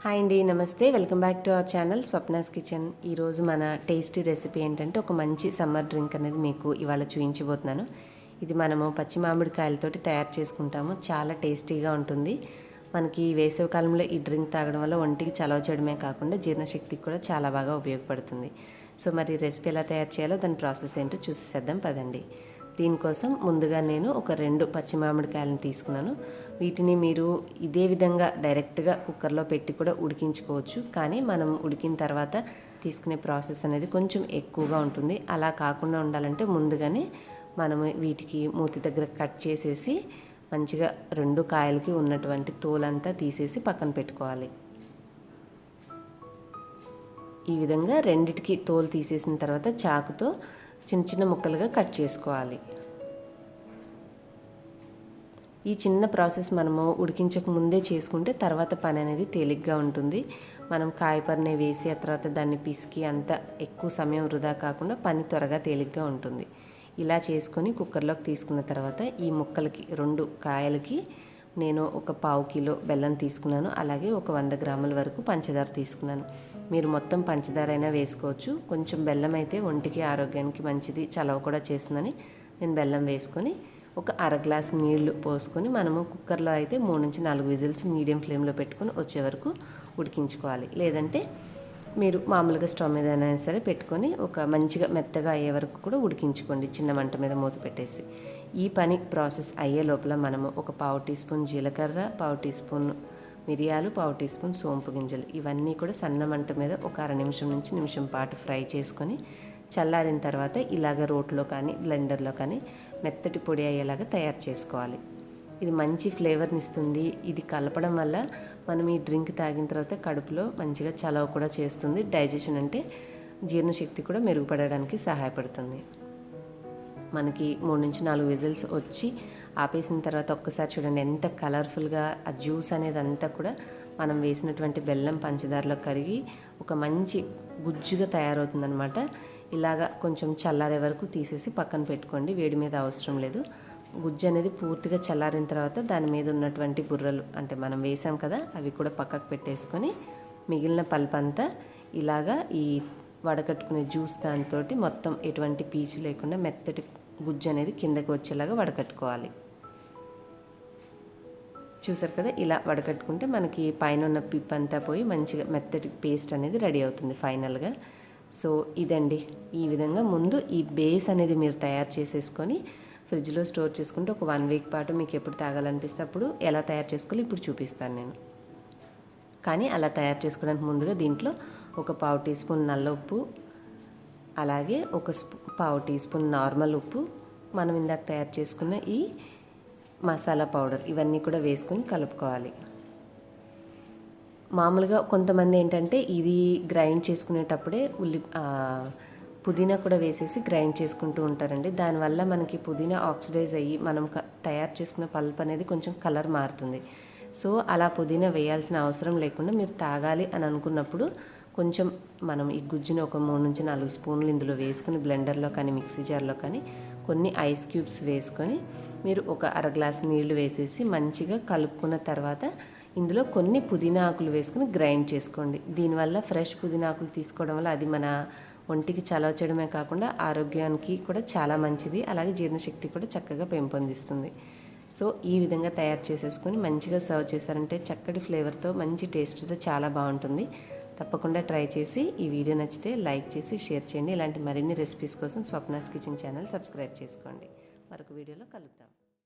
Hi అండి, నమస్తే. Welcome back to our channel Swapna's kitchen. ఈరోజు మన టేస్టీ రెసిపీ ఏంటంటే ఒక మంచి సమ్మర్ డ్రింక్ అనేది మీకు ఇవాళ చూపించబోతున్నాను. ఇది మనము పచ్చి మామిడికాయలతోటి తయారు చేసుకుంటాము. చాలా టేస్టీగా ఉంటుంది. మనకి వేసవి కాలంలో ఈ డ్రింక్ తాగడం వల్ల ఒంటికి చలవ చేయడమే కాకుండా జీర్ణశక్తికి కూడా చాలా బాగా ఉపయోగపడుతుంది. సో మరి రెసిపీ ఎలా తయారు చేయాలో దాని ప్రాసెస్ ఏంటో చూసేద్దాం పదండి. దీనికోసం ముందుగా నేను ఒక 2 పచ్చి మామిడికాయలను తీసుకున్నాను. వీటిని మీరు ఇదే విధంగా డైరెక్ట్గా కుక్కర్లో పెట్టి కూడా ఉడికించుకోవచ్చు. కానీ మనం ఉడికిన తర్వాత తీసుకునే ప్రాసెస్ అనేది కొంచెం ఎక్కువగా ఉంటుంది. అలా కాకుండా ఉండాలంటే ముందుగానే మనము వీటికి మూతి దగ్గర కట్ చేసేసి మంచిగా 2 కాయలకి ఉన్నటువంటి తోలంతా తీసేసి పక్కన పెట్టుకోవాలి. ఈ విధంగా రెండిటికి తోలు తీసేసిన తర్వాత చాకుతో చిన్న చిన్న ముక్కలుగా కట్ చేసుకోవాలి. ఈ చిన్న ప్రాసెస్ మనము ఉడికించక ముందే చేసుకుంటే తర్వాత పని అనేది తేలిగ్గా ఉంటుంది. మనం కాయపరనే వేసి ఆ తర్వాత దాన్ని పిసికి అంత ఎక్కువ సమయం వృధా కాకుండా పని త్వరగా తేలిగ్గా ఉంటుంది. ఇలా చేసుకొని కుక్కర్లోకి తీసుకున్న తర్వాత ఈ ముక్కలకి 2 కాయలకి నేను ఒక 1/2 కిలో బెల్లం తీసుకున్నాను. అలాగే ఒక 100 గ్రాముల వరకు పంచదార తీసుకున్నాను. మీరు మొత్తం పంచదార అయినా వేసుకోవచ్చు. కొంచెం బెల్లం అయితే ఒంటికి ఆరోగ్యానికి మంచిది, చలవ కూడా చేస్తుందని నేను బెల్లం వేసుకొని ఒక అర గ్లాసు నీళ్లు పోసుకొని మనము కుక్కర్లో అయితే 3 నుంచి 4 విజిల్స్ మీడియం ఫ్లేమ్లో పెట్టుకొని వచ్చే వరకు ఉడికించుకోవాలి. లేదంటే మీరు మామూలుగా స్టవ్ మీద అయినా సరే పెట్టుకొని ఒక మంచిగా మెత్తగా అయ్యే వరకు కూడా ఉడికించుకోండి, చిన్న మంట మీద మూత పెట్టేసి. ఈ పని ప్రాసెస్ అయ్యే లోపల మనము ఒక 1/2 టీ స్పూన్ జీలకర్ర, 1/2 టీ స్పూన్ మిరియాలు, 1/2 టీ స్పూన్ సోంపు గింజలు ఇవన్నీ కూడా సన్న మంట మీద ఒక అర నిమిషం నుంచి నిమిషం పాటు ఫ్రై చేసుకొని చల్లారిన తర్వాత ఇలాగ రోట్లో కానీ బ్లెండర్లో కానీ మెత్తటి పొడి అయ్యేలాగా తయారు చేసుకోవాలి. ఇది మంచి ఫ్లేవర్ని ఇస్తుంది. ఇది కలపడం వల్ల మనం ఈ డ్రింక్ తాగిన తర్వాత కడుపులో మంచిగా చలవ కూడా చేస్తుంది. డైజెషన్ అంటే జీర్ణశక్తి కూడా మెరుగుపడడానికి సహాయపడుతుంది. మనకి 3 నుంచి 4 విజిల్స్ వచ్చి ఆపేసిన తర్వాత ఒక్కసారి చూడండి ఎంత కలర్ఫుల్గా ఆ జ్యూస్ అనేది అంతా కూడా మనం వేసినటువంటి బెల్లం పంచదారలో కరిగి ఒక మంచి గుజ్జుగా తయారవుతుందనమాట. ఇలాగా కొంచెం చల్లారే వరకు తీసేసి పక్కన పెట్టుకోండి. వేడి మీద అవసరం లేదు. గుజ్జు అనేది పూర్తిగా చల్లారిన తర్వాత దాని మీద ఉన్నటువంటి బుర్రలు అంటే మనం వేసాం కదా అవి కూడా పక్కకు పెట్టేసుకొని మిగిలిన పల్ప్ అంతా ఇలాగా ఈ వడకట్టుకునే జ్యూస్ దాంతో మొత్తం ఎటువంటి పీచు లేకుండా మెత్తటి గుజ్జు అనేది కిందకి వచ్చేలాగా వడకట్టుకోవాలి. చూసారు కదా, ఇలా వడకట్టుకుంటే మనకి పైన ఉన్న పిప్ అంతా పోయి మంచిగా మెత్తటి పేస్ట్ అనేది రెడీ అవుతుంది ఫైనల్గా. సో ఇదండి, ఈ విధంగా ముందు ఈ బేస్ అనేది మీరు తయారు చేసేసుకొని ఫ్రిడ్జ్లో స్టోర్ చేసుకుంటే ఒక 1 వీక్ పాటు మీకు ఎప్పుడు తాగాలనిపిస్తే అప్పుడు ఎలా తయారు చేసుకోవాలి ఇప్పుడు చూపిస్తాను నేను. కానీ అలా తయారు చేసుకోవడానికి ముందుగా దీంట్లో ఒక 1/2 టీ స్పూన్ నల్ల ఉప్పు, అలాగే ఒక 1/2 టీ స్పూన్ నార్మల్ ఉప్పు, మనం ఇందాక తయారు చేసుకున్న ఈ మసాలా పౌడర్ ఇవన్నీ కూడా వేసుకొని కలుపుకోవాలి. మామూలుగా కొంతమంది ఏంటంటే ఇది గ్రైండ్ చేసుకునేటప్పుడే పుదీనా కూడా వేసేసి గ్రైండ్ చేసుకుంటూ ఉంటారండి. దానివల్ల మనకి పుదీనా ఆక్సిడైజ్ అయ్యి మనం తయారు చేసుకున్న పల్ప్ అనేది కొంచెం కలర్ మారుతుంది. సో అలా పుదీనా వేయాల్సిన అవసరం లేకుండా మీరు తాగాలి అని అనుకున్నప్పుడు కొంచెం మనం ఈ గుజ్జుని ఒక 3 నుంచి 4 స్పూన్లు ఇందులో వేసుకుని బ్లెండర్లో కానీ మిక్సీ జార్లో కానీ కొన్ని ఐస్ క్యూబ్స్ వేసుకొని మీరు ఒక అర గ్లాస్ నీళ్లు వేసేసి మంచిగా కలుపుకున్న తర్వాత ఇందులో కొన్ని పుదీనా ఆకులు వేసుకుని గ్రైండ్ చేసుకోండి. దీనివల్ల ఫ్రెష్ పుదీనా ఆకులు తీసుకోవడం వల్ల అది మన ఒంటికి చలవ చేయడమే కాకుండా ఆరోగ్యానికి కూడా చాలా మంచిది. అలాగే జీర్ణశక్తి కూడా చక్కగా పెంపొందిస్తుంది. సో ఈ విధంగా తయారు చేసేసుకొని మంచిగా సర్వ్ చేశారంటే చక్కటి ఫ్లేవర్తో మంచి టేస్ట్తో చాలా బాగుంటుంది. తప్పకుండా ట్రై చేసి ఈ వీడియో నచ్చితే లైక్ చేసి షేర్ చేయండి. ఇలాంటి మరిన్ని రెసిపీస్ కోసం స్వప్నాస్ కిచెన్ ఛానల్ సబ్స్క్రైబ్ చేసుకోండి. మరొక వీడియోలో కలుద్దాం.